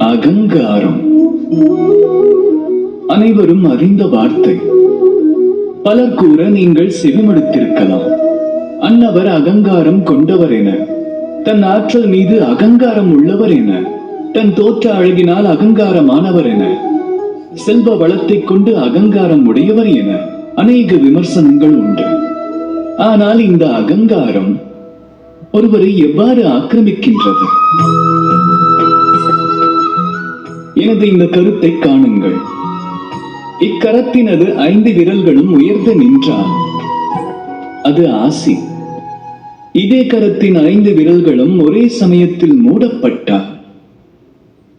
அகங்காரம் அனைவரும் அறிந்த வார்த்தை. பலர் கூற நீங்கள் செவிமடுத்திருக்கலாம். அன்னவர் அகங்காரம் கொண்டவர் என, தன் ஆற்றல் மீது அகங்காரம் உள்ளவர் என, தன் தோற்ற அழகினால் அகங்காரமானவர் என, செல்வ வளத்தை கொண்டு அகங்காரம் உடையவர் என அநேக விமர்சனங்கள் உண்டு. ஆனால் இந்த அகங்காரம் ஒருவரை எவ்வாறு ஆக்கிரமிக்கின்றது? எனது இந்த கருத்தை காணுங்கள். இக்கரத்தினது 5 விரல்களும் உயர்ந்து நின்றால் அது ஆசி. இதே கரத்தின் 5 விரல்களும் ஒரே சமயத்தில் மூடப்பட்டால்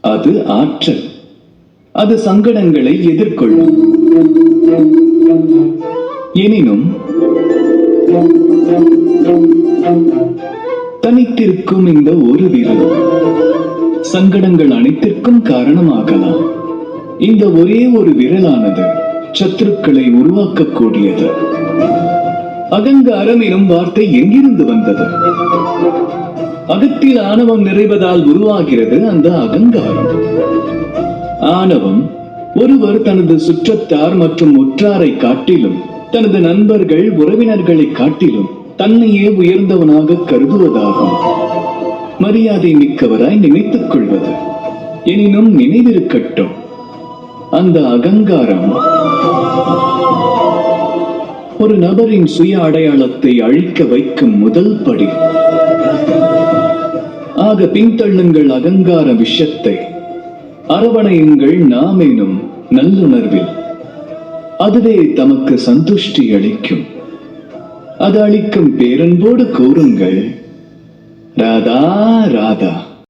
அது ஆற்றல். அது சங்கடங்களை எதிர்கொள்ளும். எனினும் தனித்திருக்கும் இந்த ஒரு விரல் சங்கடங்கள் அனைத்திற்கும் காரணமாகலாம். இந்த ஒரே ஒரு விரலானது சத்துருக்களை உருவாக்கக்கூடியது. அகங்காரம் எனும் வார்த்தை எங்கிருந்து வந்தது? அகத்தில் ஆணவம் நிறைவதால் உருவாகிறது அந்த அகங்காரம். ஆணவம் ஒருவர் தனது சுற்றத்தார் மற்றும் உற்றாரை காட்டிலும், தனது நண்பர்கள் உறவினர்களை காட்டிலும் தன்னையே உயர்ந்தவனாக கருதுவதாகும். மரியாதை மிக்கவராய் நினைத்துக் கொள்வது. எனினும் நினைவிருக்கட்டும், அந்த அகங்காரம் ஒரு நபரின் சுய அடையாளத்தை அழிக்க வைக்கும் முதல் படி. ஆக பின்தள்ளுங்கள் அகங்கார விஷத்தை. அரவணையுங்கள் நாம் எனும் நல்லுணர்வில். அதுவே தமக்கு சந்துஷ்டி அளிக்கும். அது அளிக்கும் பேரன்போடு கூறுங்கள், ராதா ராதா.